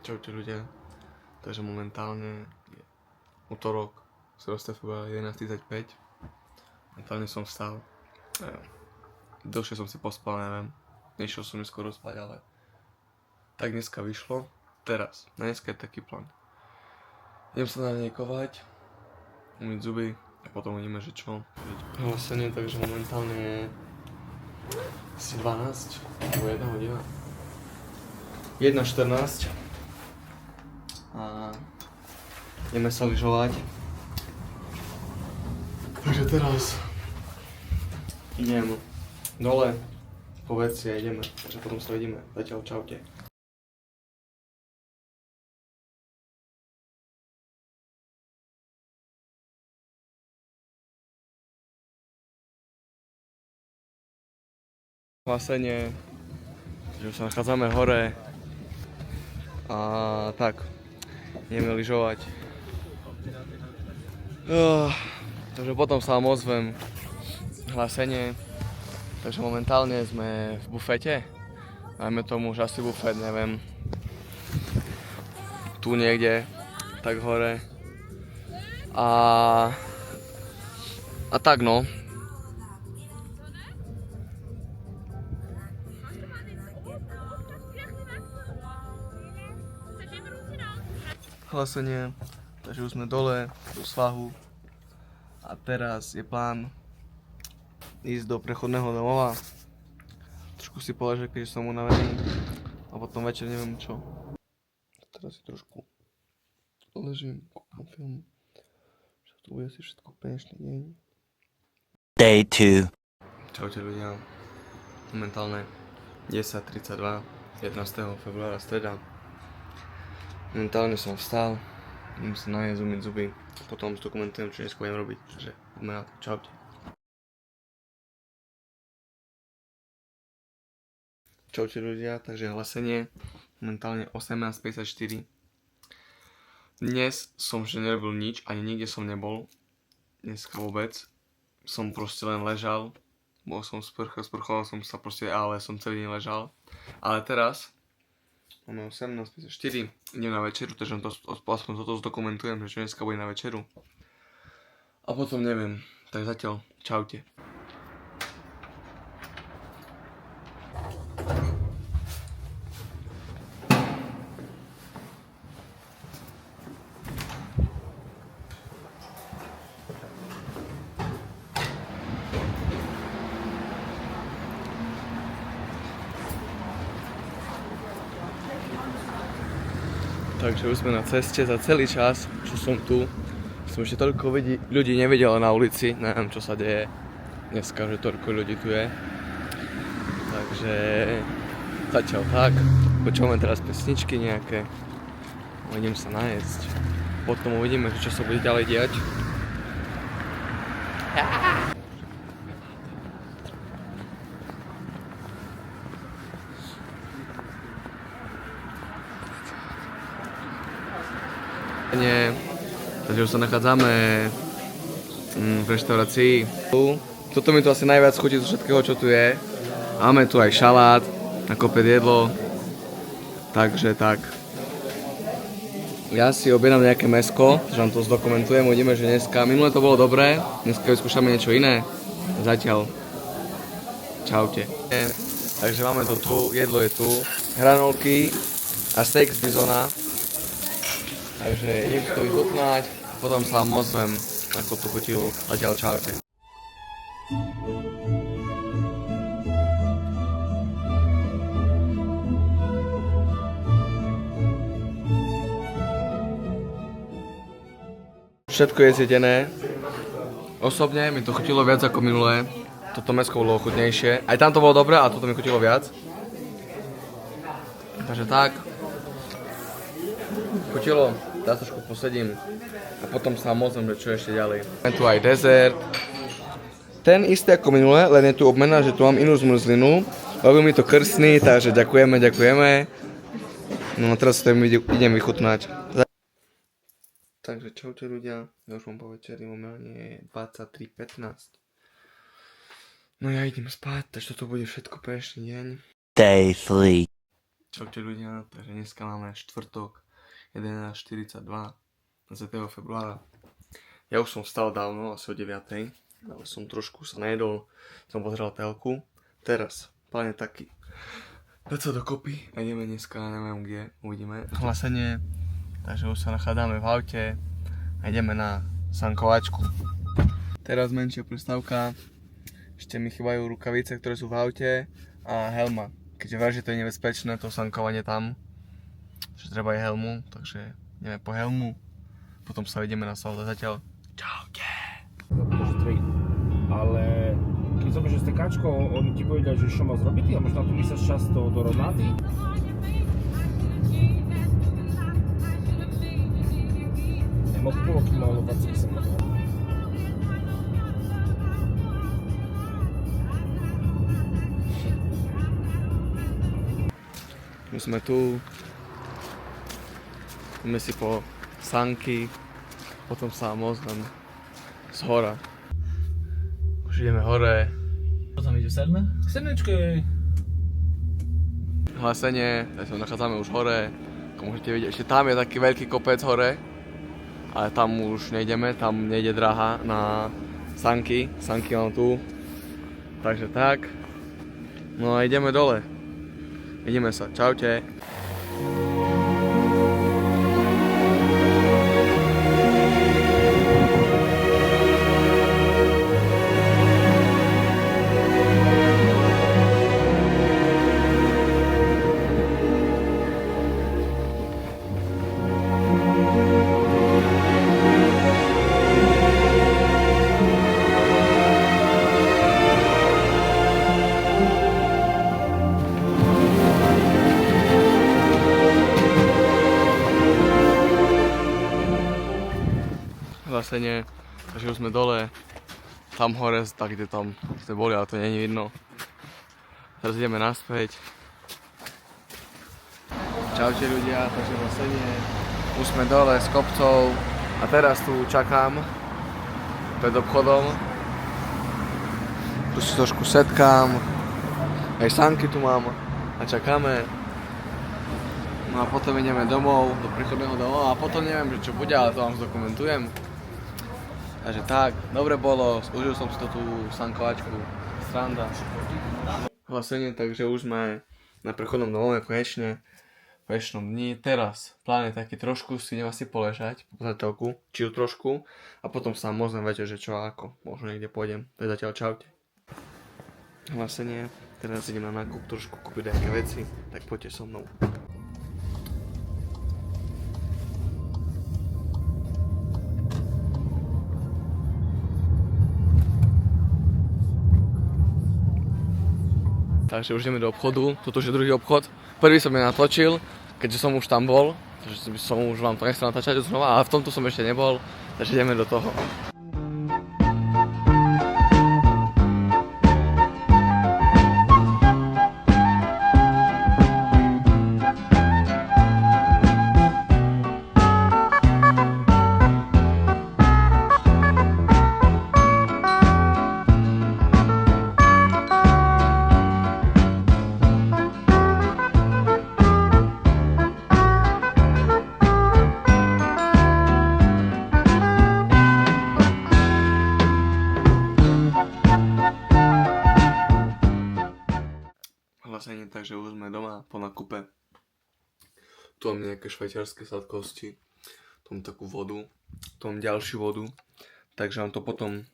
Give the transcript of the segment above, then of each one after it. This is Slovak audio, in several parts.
Čaute ľudia, takže momentálne je utorok, 17. februára 11:35. Momentálne som vstal, dlhšie som si pospal, neviem, nešiel som mi skoro spať, ale tak dneska vyšlo. Teraz, dneska je taký plán. Idem sa naniekovať, umyť zuby a potom uvidíme, že čo. Hlasenie, takže momentálne je asi 12, alebo 1 hodina. 1:14 a ideme sa lyžovať. Takže teraz idem dole po veci a ideme, takže potom sa vidíme. Zatiaľ čaute. Hlasenie, že sa nachádzame hore a tak, ideme lyžovať. Takže potom sa vám ozvem hlasenie. Takže momentálne sme v bufete, dajme tomu, že asi bufet, neviem, tu niekde, tak hore. A tak no. Hlasenie, takže už sme dole, do svahu a teraz je plán ísť do prechodného domova, trošku si poležať, keďže som unavený a potom večer neviem čo. Teraz si trošku ležím, kúkam film, že tu bude si všetko dnešný deň. Day 2. Čaute ľudia, momentálne 10:32, 11. februára, streda. Momentálne som vstal, idem sa najesť, umyť zuby, potom zdokumentujem, čo dneska budem robiť, takže poďme na to, čaute. Čaute ľudia, takže hlasenie, momentálne 18:54. Dnes som že nerobil nič, ani nikde som nebol, dneska vôbec, som proste len ležal, bol som sprchoval som sa proste, ale som celý deň ležal, ale teraz máme 18:54, idem na večeru, takže aspoň toto zdokumentujem, že čo dneska bude na večeru. A potom neviem, tak zatiaľ, čaute. Takže už sme na ceste, za celý čas, čo som tu, som ešte toľko ľudí nevidel na ulici, neviem čo sa deje dneska, že toľko ľudí tu je. Takže zatiaľ tak, počúvame teraz pesničky nejaké, idem sa najesť, potom uvidíme, čo sa bude ďalej diať. Takže už sa nachádzame v reštaurácii. Toto mi tu asi najviac chutí zo všetkého, čo tu je. Máme tu aj šalát, na kopec jedlo. Takže tak. Ja si objednám nejaké mäsko, že vám to zdokumentujem, uvidíme, že dneska. Minule to bolo dobré, dneska vyskúšame niečo iné. Zatiaľ. Čaute. Takže máme to tu, jedlo je tu. Hranolky a steak z bizona. Takže idem si to vychutnať a potom sa vám ozvem, ako to chutilo. Zatiaľ čaute. Všetko je zjedené. Osobne mi to chutilo viac ako minulé. Toto mäsko bolo chutnejšie. Aj tam to bolo dobré, a toto mi chutilo viac. Takže tak. Chutilo. Teraz trošku posedím a potom sa mozem, že čo ešte ďalej. Máme tu aj dezert. Ten istý ako minule, len je tu obmena, že tu mám inú zmrzlinu. Robil mi to krstný, takže ďakujeme. No a teraz to idem vychutnať. Takže čaute ľudia, ja už mám po večeri, momentálne je 23:15. No ja idem spať, takže toto bude všetko pre dnešný deň. Day 3. Čaute ľudia, takže dneska máme štvrtok 11.42 20. februára. Ja už som vstal dávno, asi o 9, ale som trošku sa najedol, som pozeral telku. Teraz, pláne taký. Dať sa dokopy a ideme dneska, neviem kde, uvidíme. Hlasenie, takže už sa nachádzame v aute a ideme na sankovačku. Teraz menšia prestávka, ešte mi chýbajú rukavice, ktoré sú v aute a helma. Keďže vraj, že to je nebezpečné, to sankovanie tam, že treba aj helmu, takže ideme po helmu, potom sa ideme na saldo zatiaľ. Čaute! Ale keď zoberieš stekáčko, oni ti povedali, že čo má zrobiť a možno tu myslíš často do romáty? Mám poloky malovací som na to. My sme tu, ideme si po sanky, potom sa mozgám z hora. Už ideme hore. Čo tam ide, sedme? Sedmičke. Hlasenie, tak sa nachádzame už hore. Ako môžete vidieť, ešte tam je taký veľký kopec hore. Ale tam už nejdeme, tam nejde dráha na sanky. Sanky mám tu. Takže tak. No a ideme dole. Vidíme sa, čaute. Hlasenie, takže už sme dole, tam hore, tak kde tam sme boli, ale to nie je vidno. Teraz ideme naspäť. Čaute ľudia, takže hlasenie, už sme dole s kopcov a teraz tu čakám pred obchodom. Tu si trošku setkám, aj sanky tu mám a čakáme. No a potom ideme domov, do príchodného domova a potom neviem, čo bude, ale to vám zdokumentujem. Takže tak, dobre bolo, užil som si to tú sankovačku, sranda. Hlasenie, takže už sme na prechodnom domove konečne, v dnešnom dni. Teraz plán je taký trošku, si idem asi poležať, po zatiaľku, čiže trošku a potom sa môžem večer, že čo a ako, možno niekde pôjdem, to je zatiaľ čaute. Hlasenie, teraz idem na nákup trošku kúpiť nejaké veci, tak poďte so mnou. Takže už ideme do obchodu, toto už je druhý obchod. Prvý som je natočil, keďže som už tam bol, takže som už vám to nechcel natáčať znova, ale v tomto som ešte nebol, takže ideme do toho. Takže už sme doma po nakupe. Tu mám nejaké švajčiarske sladkosti, tu mám takú vodu, tu mám ďalšiu vodu, takže vám to potom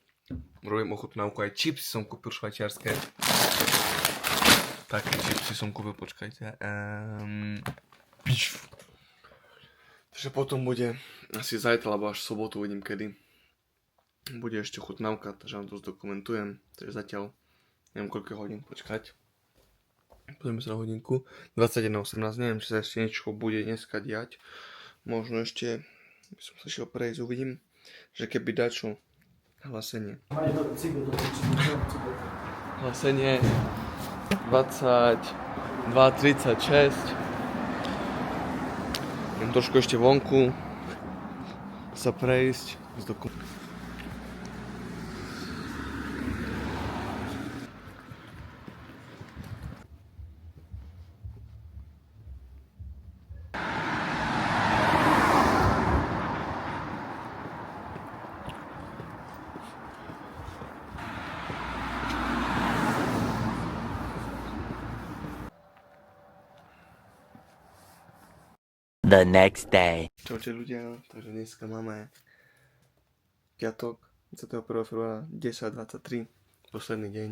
robím ochutnávku. Aj čipsy som kúpil švajčiarske. Také čipsy som kúpil, počkajte. Takže potom bude asi zajtra, alebo až v sobotu, uvidím kedy. Bude ešte chutnávka, takže vám to zdokumentujem. Takže zatiaľ neviem koľko hodín počkať. Pozrieme sa na hodinku. 21.18, neviem, či sa ešte niečo bude dneska diať. Možno ešte, by som sa šiel prejsť, uvidím, že keby dačo. Hlasenie. Hlasenie 22.36. Idem trošku ešte vonku sa prejsť. The next day. Čaute ľudia, takže dneska máme piatok, 21. februára 10:23, posledný deň.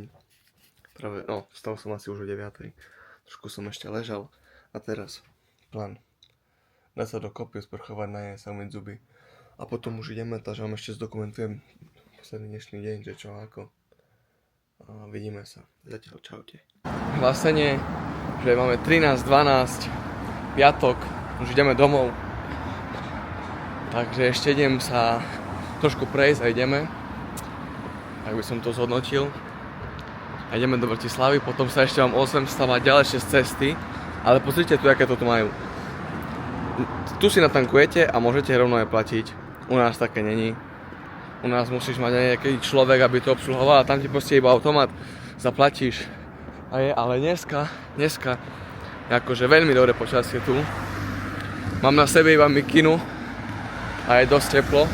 Práve, vstal som asi už o 9. Trošku som ešte ležal a teraz plán. Dať sa dokopy, sprchovať, najesť sa, umyť zuby. A potom už ideme, takže vám ešte zdokumentujem posledný dnešný deň, že čo ako. A vidíme sa. Zatiaľ čaute. Hlásenie, že máme 13:12, piatok, už ideme domov. Takže ešte idem sa trošku prejsť a ideme. Tak by som to zhodnotil. A ideme do Bratislavy, potom sa ešte vám ozvem stavať ďalšie z cesty. Ale pozrite tu, aké to tu majú. Tu si natankujete a môžete rovno aj platiť. U nás také není. U nás musíš mať nejaký človek, aby to obsluhoval a tam ti proste iba automat zaplatíš. Ale dneska je akože veľmi dobré počasie tu. Mám na sebe iba mikinu a je dosť teplo.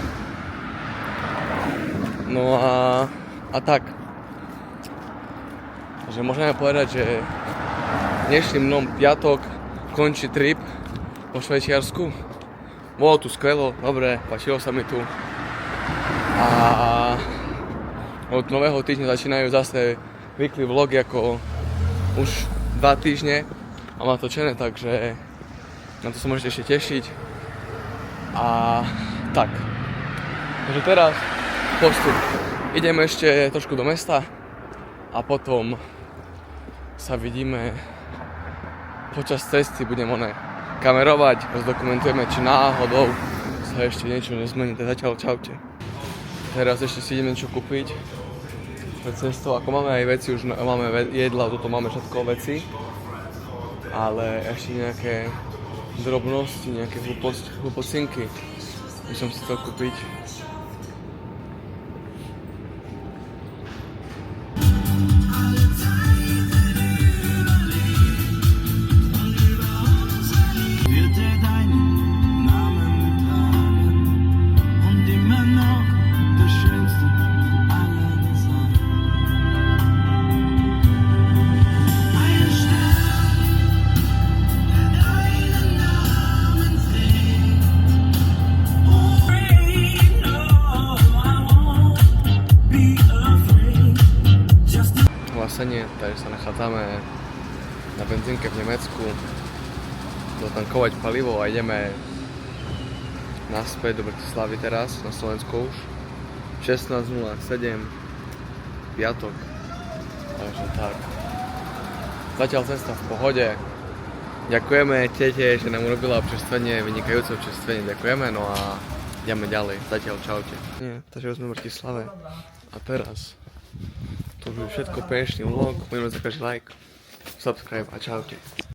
No a tak. Takže môžeme povedať, že dnešným dnom piatok končí trip po Švajčiarsku. Bolo tu skvelo, dobre, páčilo sa mi tu. A od nového týždňa začínajú zase weekly vlogy ako už 2 týždne mám natočené, takže na to sa môžete ešte tešiť. A tak. Takže teraz postup. Ideme ešte trošku do mesta a potom sa vidíme počas cesty, budem kamerovať, zdokumentujeme, či náhodou sa ešte niečo nezmení. Zatiaľ čaute. Teraz ešte si ideme niečo kúpiť pred cestou, ako máme aj veci, už máme jedla, toto máme všetko veci, ale ešte nejaké drobnosti, nejaké hlúpocinky by som si chcel kúpiť. Takže sa nachádzame na benzínke v Nemecku dotankovať palivo a ideme naspäť do Bratislavy teraz, na Slovensku už 16:07, piatok, takže tak. Zatiaľ cesta v pohode. Ďakujeme tete, že nám urobila občerstvenie, vynikajúce občerstvenie, ďakujeme, no a ideme ďalej, zatiaľ čaute. Takže sme v Bratislave a teraz to už je všetko, dnešný vlog, budeme za každý like, subscribe a čaute.